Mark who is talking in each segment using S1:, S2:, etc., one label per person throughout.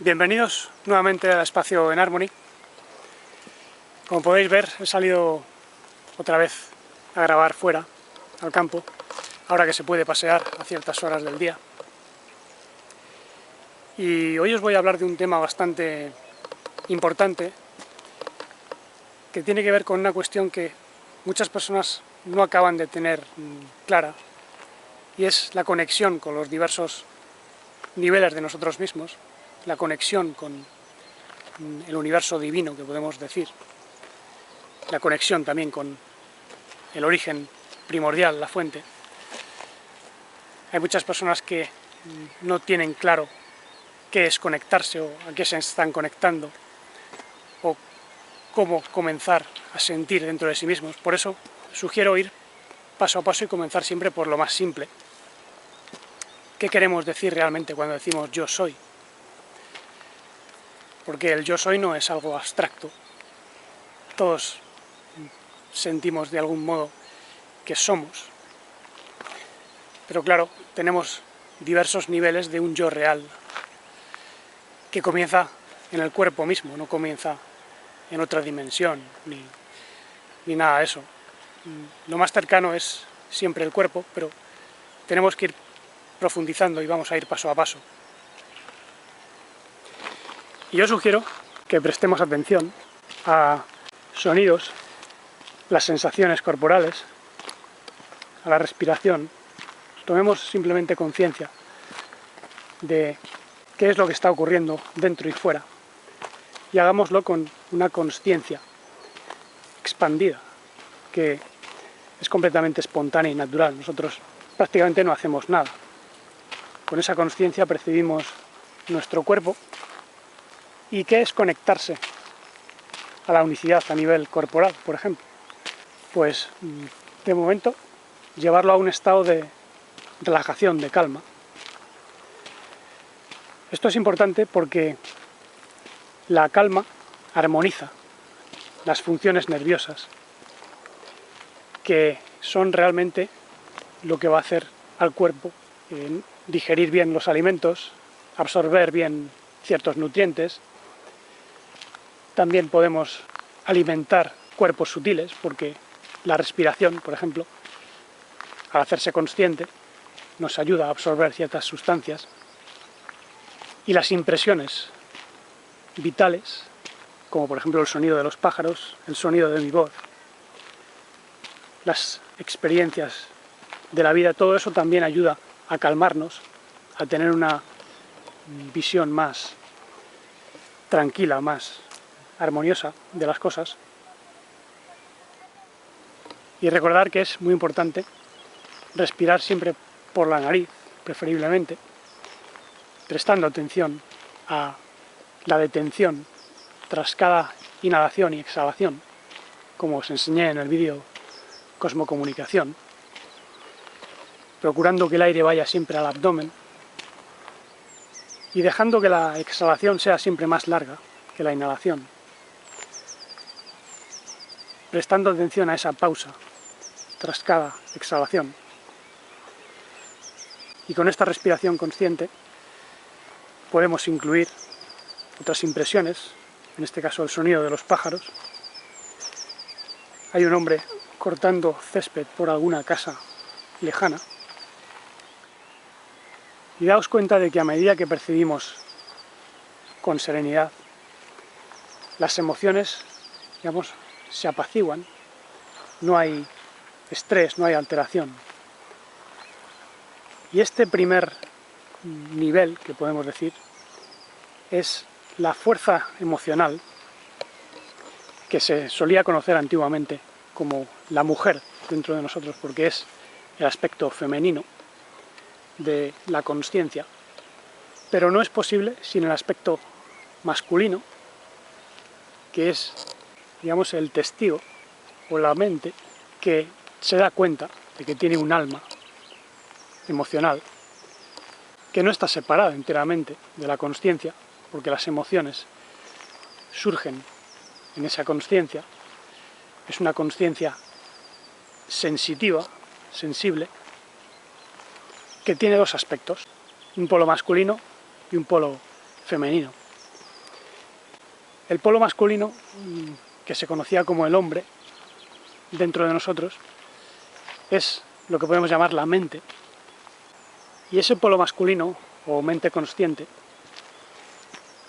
S1: Bienvenidos nuevamente al espacio en Harmony. Como podéis ver, he salido otra vez a grabar fuera, al campo, ahora que se puede pasear a ciertas horas del día. Y hoy os voy a hablar de un tema bastante importante que tiene que ver con una cuestión que muchas personas no acaban de tener clara, y es la conexión con los diversos niveles de nosotros mismos, la conexión con el universo divino, que podemos decir, la conexión también con el origen primordial, la fuente. Hay muchas personas que no tienen claro qué es conectarse o a qué se están conectando o cómo comenzar a sentir dentro de sí mismos. Por eso sugiero ir paso a paso y comenzar siempre por lo más simple. ¿Qué queremos decir realmente cuando decimos yo soy? Porque el yo soy no es algo abstracto. Todos sentimos de algún modo que somos. Pero claro, tenemos diversos niveles de un yo real, que comienza en el cuerpo mismo, no comienza en otra dimensión, ni nada de eso. Lo más cercano es siempre el cuerpo, pero tenemos que ir profundizando y vamos a ir paso a paso. Y yo sugiero que prestemos atención a sonidos, las sensaciones corporales, a la respiración. Tomemos simplemente conciencia de qué es lo que está ocurriendo dentro y fuera y hagámoslo con una consciencia expandida, que es completamente espontánea y natural. Nosotros prácticamente no hacemos nada. Con esa consciencia percibimos nuestro cuerpo. ¿Y qué es conectarse a la unicidad a nivel corporal, por ejemplo? Pues, de momento, llevarlo a un estado de relajación, de calma. Esto es importante porque la calma armoniza las funciones nerviosas, que son realmente lo que va a hacer al cuerpo digerir bien los alimentos, absorber bien ciertos nutrientes. También podemos alimentar cuerpos sutiles, porque la respiración, por ejemplo, al hacerse consciente, nos ayuda a absorber ciertas sustancias. Y las impresiones vitales, como por ejemplo el sonido de los pájaros, el sonido de mi voz, las experiencias de la vida, todo eso también ayuda a calmarnos, a tener una visión más tranquila, más armoniosa de las cosas. Y recordar que es muy importante respirar siempre por la nariz, preferiblemente, prestando atención a la detención tras cada inhalación y exhalación, como os enseñé en el vídeo Cosmocomunicación, procurando que el aire vaya siempre al abdomen y dejando que la exhalación sea siempre más larga que la inhalación, prestando atención a esa pausa tras cada exhalación. Y con esta respiración consciente podemos incluir otras impresiones, en este caso el sonido de los pájaros. Hay un hombre cortando césped por alguna casa lejana. Y daos cuenta de que a medida que percibimos con serenidad, las emociones, digamos, se apaciguan, no hay estrés, no hay alteración. Y este primer nivel, que podemos decir, es la fuerza emocional que se solía conocer antiguamente como la mujer dentro de nosotros, porque es el aspecto femenino de la consciencia, pero no es posible sin el aspecto masculino, que es, digamos, el testigo o la mente que se da cuenta de que tiene un alma emocional que no está separada enteramente de la consciencia, porque las emociones surgen en esa consciencia. Es una consciencia sensitiva, sensible, que tiene dos aspectos, un polo masculino y un polo femenino. El polo masculino, que se conocía como el hombre dentro de nosotros, es lo que podemos llamar la mente. Y ese polo masculino, o mente consciente,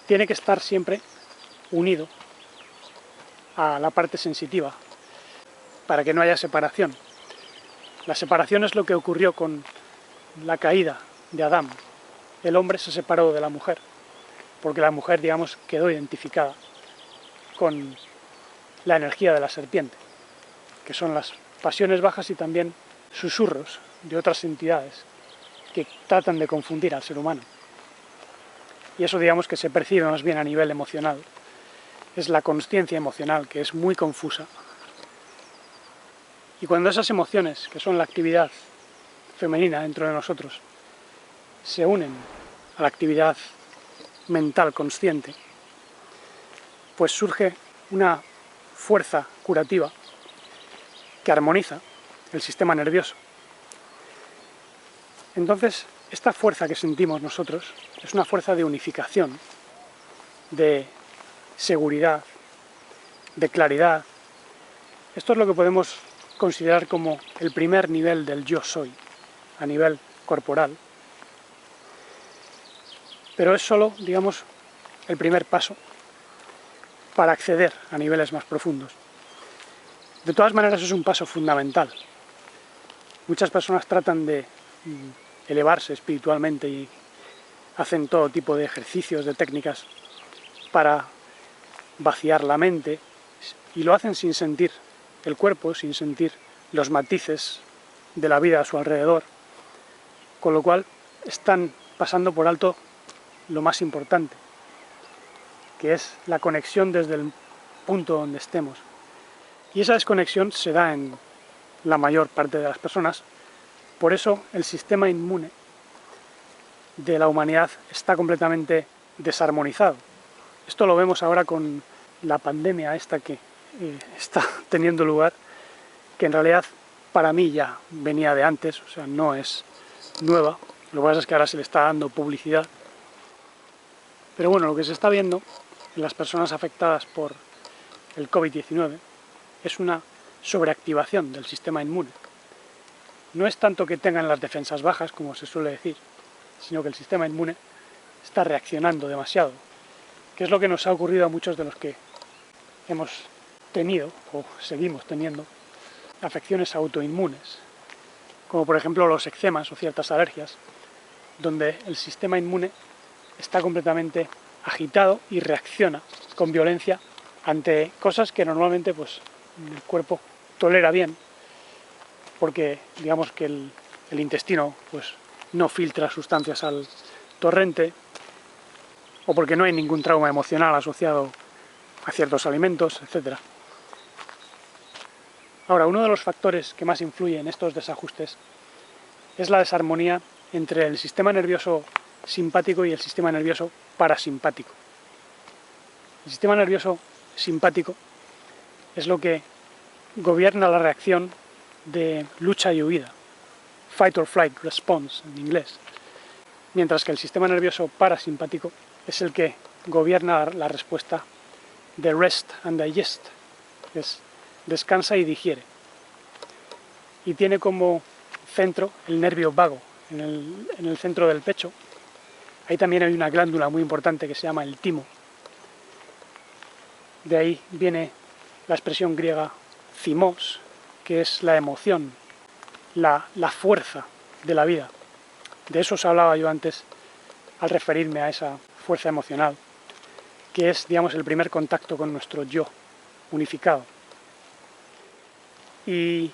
S1: tiene que estar siempre unido a la parte sensitiva, para que no haya separación. La separación es lo que ocurrió con la caída de Adán. El hombre se separó de la mujer, porque la mujer, digamos, quedó identificada con la energía de la serpiente, que son las pasiones bajas y también susurros de otras entidades que tratan de confundir al ser humano. Y eso, digamos, que se percibe más bien a nivel emocional. Es la consciencia emocional, que es muy confusa. Y cuando esas emociones, que son la actividad femenina dentro de nosotros, se unen a la actividad mental consciente, pues surge una fuerza curativa que armoniza el sistema nervioso. Entonces, esta fuerza que sentimos nosotros es una fuerza de unificación, de seguridad, de claridad. Esto es lo que podemos considerar como el primer nivel del yo soy, a nivel corporal. Pero es solo, digamos, el primer paso para acceder a niveles más profundos. De todas maneras, es un paso fundamental. Muchas personas tratan de elevarse espiritualmente y hacen todo tipo de ejercicios, de técnicas para vaciar la mente, y lo hacen sin sentir el cuerpo, sin sentir los matices de la vida a su alrededor, con lo cual están pasando por alto lo más importante, que es la conexión desde el punto donde estemos. Y esa desconexión se da en la mayor parte de las personas. Por eso el sistema inmune de la humanidad está completamente desarmonizado. Esto lo vemos ahora con la pandemia esta que está teniendo lugar, que en realidad para mí ya venía de antes, o sea, no es nueva. Lo que pasa es que ahora se le está dando publicidad. Pero bueno, lo que se está viendo en las personas afectadas por el COVID-19 es una sobreactivación del sistema inmune. No es tanto que tengan las defensas bajas, como se suele decir, sino que el sistema inmune está reaccionando demasiado, que es lo que nos ha ocurrido a muchos de los que hemos tenido o seguimos teniendo afecciones autoinmunes, como por ejemplo los eczemas o ciertas alergias, donde el sistema inmune está completamente agitado y reacciona con violencia ante cosas que normalmente pues, el cuerpo tolera bien, porque digamos que el intestino pues, no filtra sustancias al torrente, o porque no hay ningún trauma emocional asociado a ciertos alimentos, etc. Ahora, uno de los factores que más influye en estos desajustes es la desarmonía entre el sistema nervioso simpático y el sistema nervioso parasimpático. El sistema nervioso simpático es lo que gobierna la reacción de lucha y huida, fight or flight response en inglés, mientras que el sistema nervioso parasimpático es el que gobierna la respuesta de rest and digest, que es descansa y digiere. Y tiene como centro el nervio vago, en el centro del pecho. Ahí también hay una glándula muy importante que se llama el timo. De ahí viene la expresión griega thymos, que es la emoción, la fuerza de la vida. De eso os hablaba yo antes al referirme a esa fuerza emocional, que es, digamos, el primer contacto con nuestro yo unificado. Y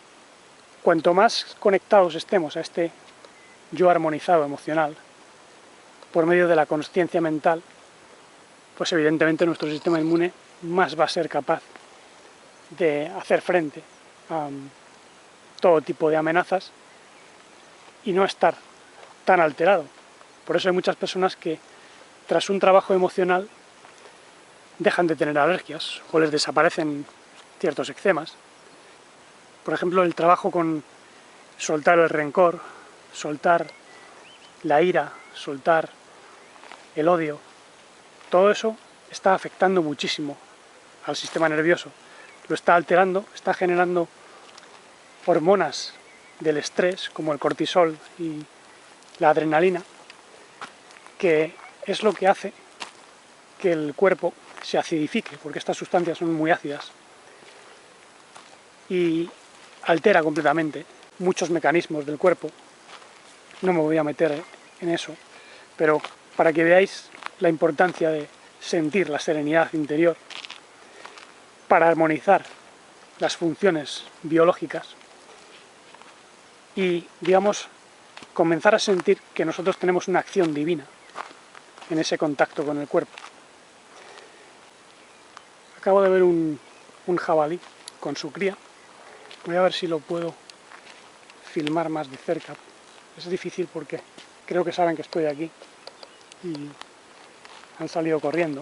S1: cuanto más conectados estemos a este yo armonizado emocional, por medio de la consciencia mental, pues evidentemente nuestro sistema inmune más va a ser capaz de hacer frente a todo tipo de amenazas y no estar tan alterado. Por eso hay muchas personas que tras un trabajo emocional dejan de tener alergias o les desaparecen ciertos eczemas. Por ejemplo, el trabajo con soltar el rencor, soltar la ira, soltar el odio, todo eso está afectando muchísimo al sistema nervioso, lo está alterando, está generando hormonas del estrés, como el cortisol y la adrenalina, que es lo que hace que el cuerpo se acidifique, porque estas sustancias son muy ácidas, y altera completamente muchos mecanismos del cuerpo. No me voy a meter en eso, pero para que veáis la importancia de sentir la serenidad interior para armonizar las funciones biológicas y, digamos, comenzar a sentir que nosotros tenemos una acción divina en ese contacto con el cuerpo. Acabo de ver un jabalí con su cría. Voy a ver si lo puedo filmar más de cerca. Es difícil porque creo que saben que estoy aquí y han salido corriendo.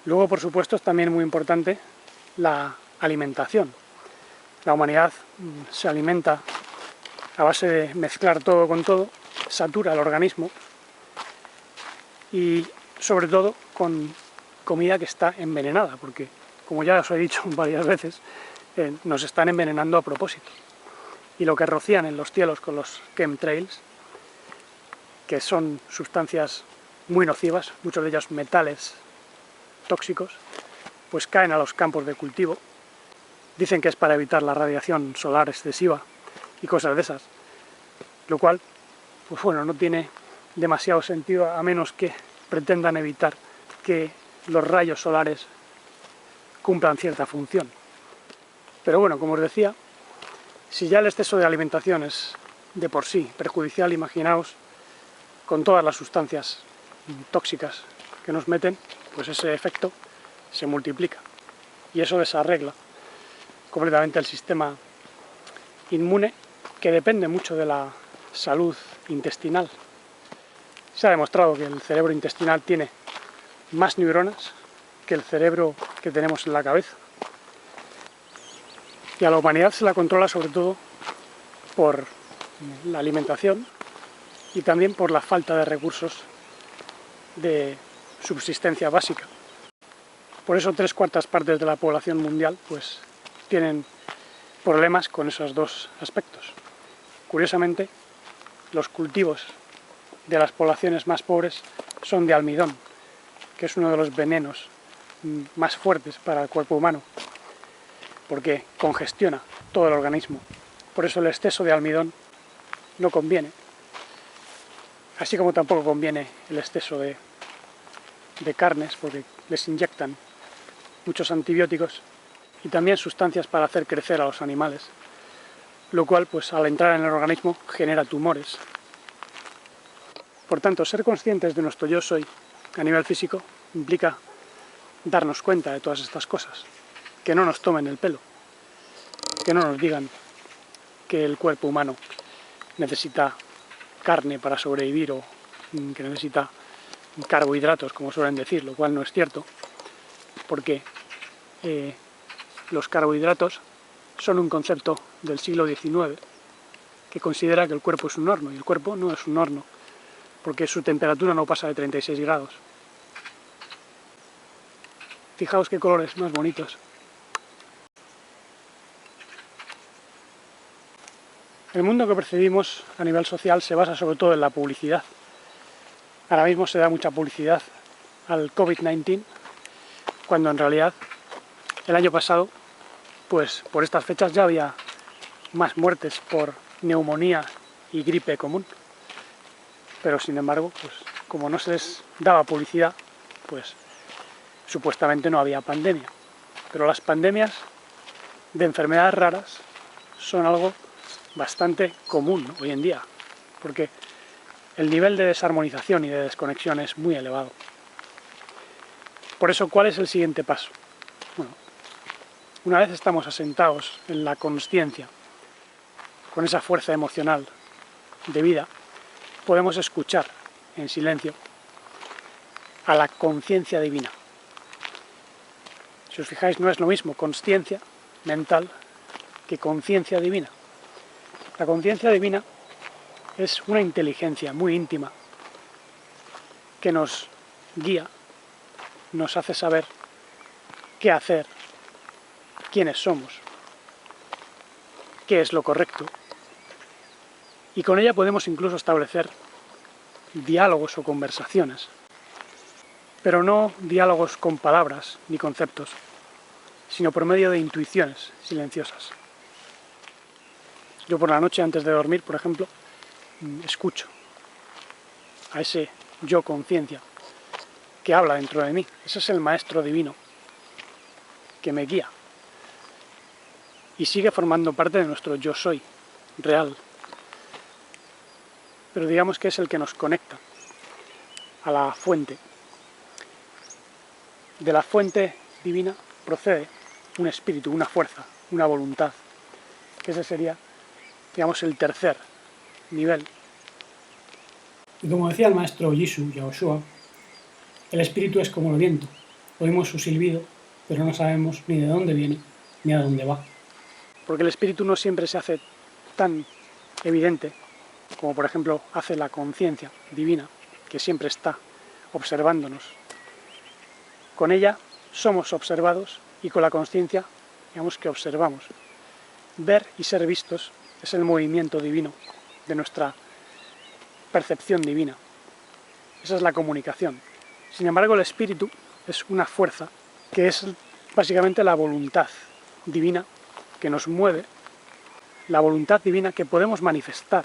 S1: Luego, por supuesto, es también muy importante la alimentación. La humanidad se alimenta a base de mezclar todo con todo, satura el organismo y, sobre todo, con comida que está envenenada, porque, como ya os he dicho varias veces, nos están envenenando a propósito. Y lo que rocían en los cielos con los chemtrails, que son sustancias muy nocivas, muchos de ellos metales tóxicos, pues caen a los campos de cultivo. Dicen que es para evitar la radiación solar excesiva y cosas de esas, lo cual, pues bueno, no tiene demasiado sentido a menos que pretendan evitar que los rayos solares cumplan cierta función. Pero bueno, como os decía, si ya el exceso de alimentación es de por sí perjudicial, imaginaos con todas las sustancias tóxicas que nos meten, pues ese efecto se multiplica y eso desarregla completamente el sistema inmune, que depende mucho de la salud intestinal. Se ha demostrado que el cerebro intestinal tiene más neuronas que el cerebro que tenemos en la cabeza. Y a la humanidad se la controla sobre todo por la alimentación y también por la falta de recursos de subsistencia básica. Por eso 3/4 partes de la población mundial pues tienen problemas con esos dos aspectos. Curiosamente, los cultivos de las poblaciones más pobres son de almidón, que es uno de los venenos más fuertes para el cuerpo humano, porque congestiona todo el organismo. Por eso el exceso de almidón no conviene, así como tampoco conviene el exceso de carnes, porque les inyectan muchos antibióticos y también sustancias para hacer crecer a los animales, lo cual, pues al entrar en el organismo, genera tumores. Por tanto, ser conscientes de nuestro yo soy a nivel físico implica darnos cuenta de todas estas cosas, que no nos tomen el pelo, que no nos digan que el cuerpo humano necesita carne para sobrevivir o que necesita carbohidratos, como suelen decir, lo cual no es cierto, porque los carbohidratos son un concepto del siglo XIX que considera que el cuerpo es un horno, y el cuerpo no es un horno, porque su temperatura no pasa de 36 grados. Fijaos qué colores más bonitos. El mundo que percibimos a nivel social se basa sobre todo en la publicidad. Ahora mismo se da mucha publicidad al COVID-19, cuando en realidad el año pasado, pues por estas fechas ya había más muertes por neumonía y gripe común. Pero sin embargo, pues como no se les daba publicidad, pues supuestamente no había pandemia. Pero las pandemias de enfermedades raras son algo bastante común hoy en día, porque el nivel de desarmonización y de desconexión es muy elevado. Por eso, ¿cuál es el siguiente paso? Bueno, una vez estamos asentados en la consciencia, con esa fuerza emocional de vida, podemos escuchar en silencio a la conciencia divina. Si os fijáis, no es lo mismo consciencia mental que conciencia divina. La conciencia divina es una inteligencia muy íntima que nos guía, nos hace saber qué hacer, quiénes somos, qué es lo correcto, y con ella podemos incluso establecer diálogos o conversaciones, pero no diálogos con palabras ni conceptos, sino por medio de intuiciones silenciosas. Yo por la noche, antes de dormir, por ejemplo, escucho a ese yo conciencia que habla dentro de mí. Ese es el maestro divino que me guía y sigue formando parte de nuestro yo soy real. Pero digamos que es el que nos conecta a la fuente. De la fuente divina procede un espíritu, una fuerza, una voluntad, que ese sería, digamos, el tercer nivel. Y como decía el maestro Jisoo Yaoshua, el espíritu es como el viento. Oímos su silbido, pero no sabemos ni de dónde viene ni a dónde va. Porque el espíritu no siempre se hace tan evidente como, por ejemplo, hace la conciencia divina, que siempre está observándonos. Con ella somos observados y con la conciencia, digamos que observamos. Ver y ser vistos es el movimiento divino de nuestra percepción divina. Esa es la comunicación. Sin embargo, el espíritu es una fuerza que es básicamente la voluntad divina que nos mueve, la voluntad divina que podemos manifestar,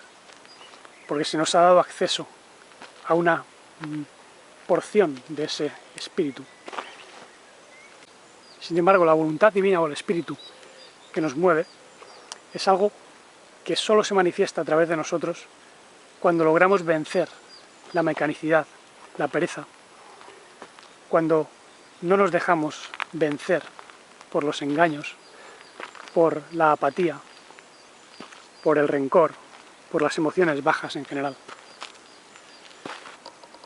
S1: porque se nos ha dado acceso a una porción de ese espíritu. Sin embargo, la voluntad divina o el espíritu que nos mueve es algo que solo se manifiesta a través de nosotros cuando logramos vencer la mecanicidad, la pereza, cuando no nos dejamos vencer por los engaños, por la apatía, por el rencor, por las emociones bajas en general.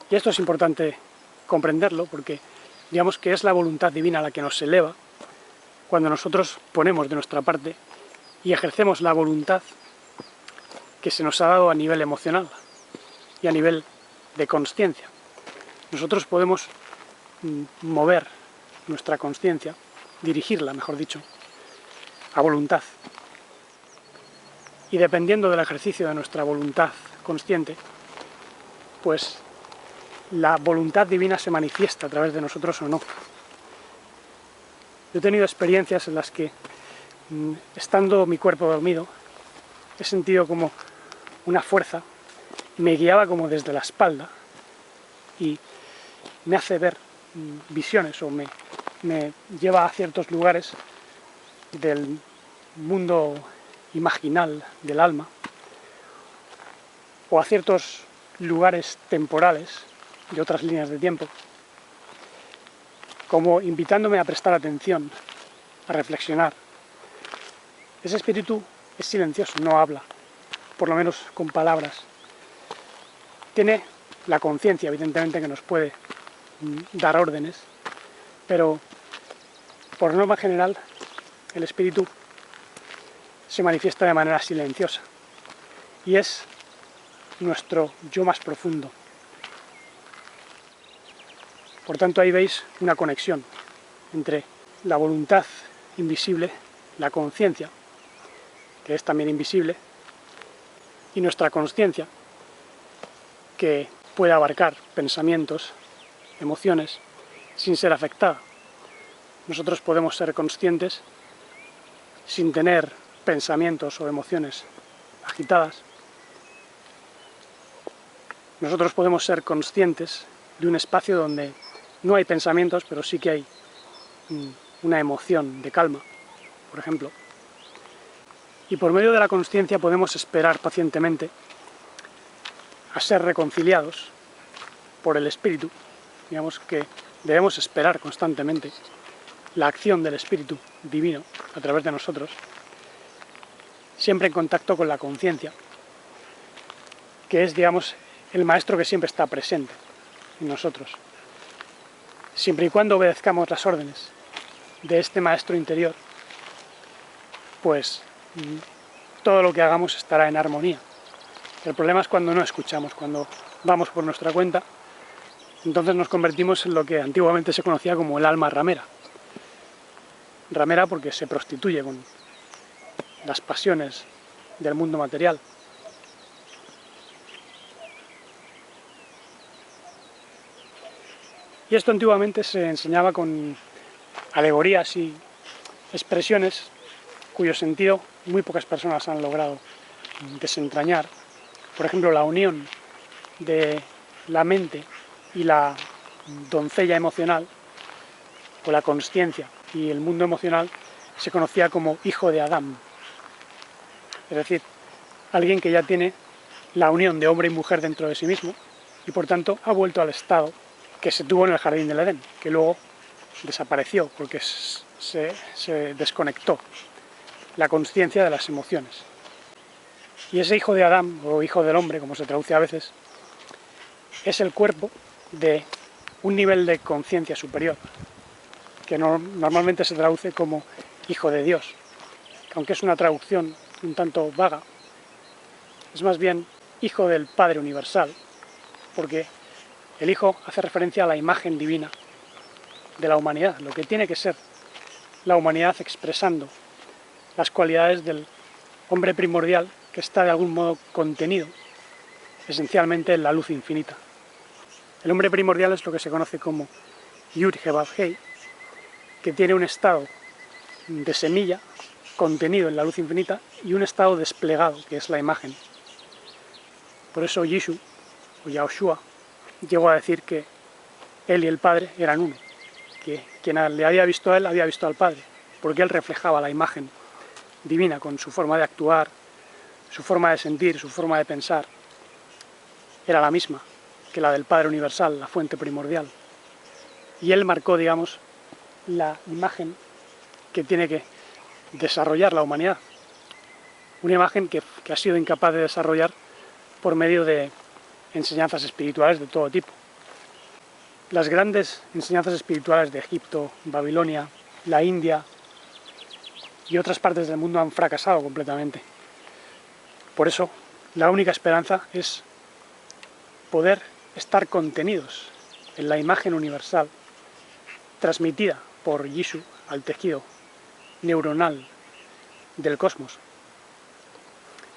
S1: Y esto es importante comprenderlo porque digamos que es la voluntad divina la que nos eleva cuando nosotros ponemos de nuestra parte y ejercemos la voluntad que se nos ha dado a nivel emocional y a nivel de consciencia. Nosotros podemos mover nuestra consciencia, dirigirla, mejor dicho, a voluntad. Y dependiendo del ejercicio de nuestra voluntad consciente, pues la voluntad divina se manifiesta a través de nosotros o no. Yo he tenido experiencias en las que, estando mi cuerpo dormido, he sentido como una fuerza me guiaba como desde la espalda y me hace ver visiones o me lleva a ciertos lugares del mundo imaginal del alma o a ciertos lugares temporales de otras líneas de tiempo, como invitándome a prestar atención, a reflexionar. Ese espíritu es silencioso, no habla, por lo menos con palabras. Tiene la conciencia, evidentemente, que nos puede dar órdenes, pero por norma general el espíritu se manifiesta de manera silenciosa y es nuestro yo más profundo. Por tanto, ahí veis una conexión entre la voluntad invisible, la conciencia, que es también invisible, y nuestra consciencia, que puede abarcar pensamientos, emociones, sin ser afectada. Nosotros podemos ser conscientes sin tener pensamientos o emociones agitadas. Nosotros podemos ser conscientes de un espacio donde no hay pensamientos, pero sí que hay una emoción de calma, por ejemplo. Y por medio de la consciencia podemos esperar pacientemente a ser reconciliados por el espíritu. Digamos que debemos esperar constantemente la acción del espíritu divino a través de nosotros, siempre en contacto con la conciencia, que es, digamos, el maestro que siempre está presente en nosotros. Siempre y cuando obedezcamos las órdenes de este maestro interior, pues todo lo que hagamos estará en armonía. El problema es cuando no escuchamos, cuando vamos por nuestra cuenta Entonces nos convertimos en lo que antiguamente se conocía como el alma ramera. Ramera porque se prostituye con las pasiones del mundo material. Y esto antiguamente se enseñaba con alegorías y expresiones cuyo sentido muy pocas personas han logrado desentrañar. Por ejemplo, la unión de la mente y la doncella emocional, o la consciencia y el mundo emocional, se conocía como hijo de Adán. Es decir, alguien que ya tiene la unión de hombre y mujer dentro de sí mismo y por tanto ha vuelto al estado que se tuvo en el jardín del Edén, que luego desapareció porque se desconectó la consciencia de las emociones. Y ese hijo de Adán, o hijo del hombre, como se traduce a veces, es el cuerpo de un nivel de conciencia superior, que normalmente se traduce como hijo de Dios, aunque es una traducción un tanto vaga, es más bien hijo del Padre Universal, porque el hijo hace referencia a la imagen divina de la humanidad, lo que tiene que ser la humanidad expresando las cualidades del hombre primordial que está de algún modo contenido esencialmente en la luz infinita. El hombre primordial es lo que se conoce como Yud-He-Vav-Hei, que tiene un estado de semilla contenido en la luz infinita y un estado desplegado, que es la imagen. Por eso Yishu, o Yahushua, llegó a decir que él y el Padre eran uno, que quien le había visto a él había visto al Padre, porque él reflejaba la imagen divina con su forma de actuar, su forma de sentir, su forma de pensar. Era la misma que la del Padre Universal, la fuente primordial. Y él marcó, digamos, la imagen que tiene que desarrollar la humanidad. Una imagen que ha sido incapaz de desarrollar por medio de enseñanzas espirituales de todo tipo. Las grandes enseñanzas espirituales de Egipto, Babilonia, la India y otras partes del mundo han fracasado completamente. Por eso, la única esperanza es poder estar contenidos en la imagen universal transmitida por Yishu al tejido neuronal del cosmos.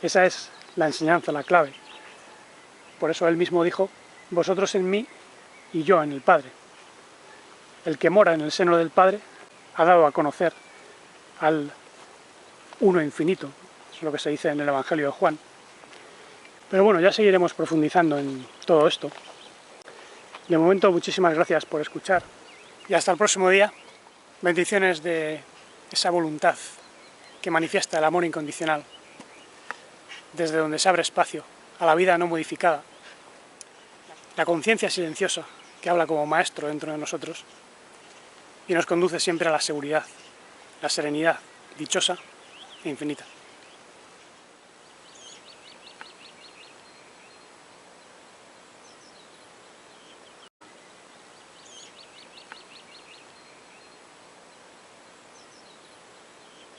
S1: Esa es la enseñanza, la clave. Por eso él mismo dijo, vosotros en mí y yo en el Padre. El que mora en el seno del Padre ha dado a conocer al uno infinito, es lo que se dice en el Evangelio de Juan. Pero bueno, ya seguiremos profundizando en todo esto. De momento, muchísimas gracias por escuchar y hasta el próximo día. Bendiciones de esa voluntad que manifiesta el amor incondicional, desde donde se abre espacio a la vida no modificada, la conciencia silenciosa que habla como maestro dentro de nosotros y nos conduce siempre a la seguridad, la serenidad dichosa e infinita.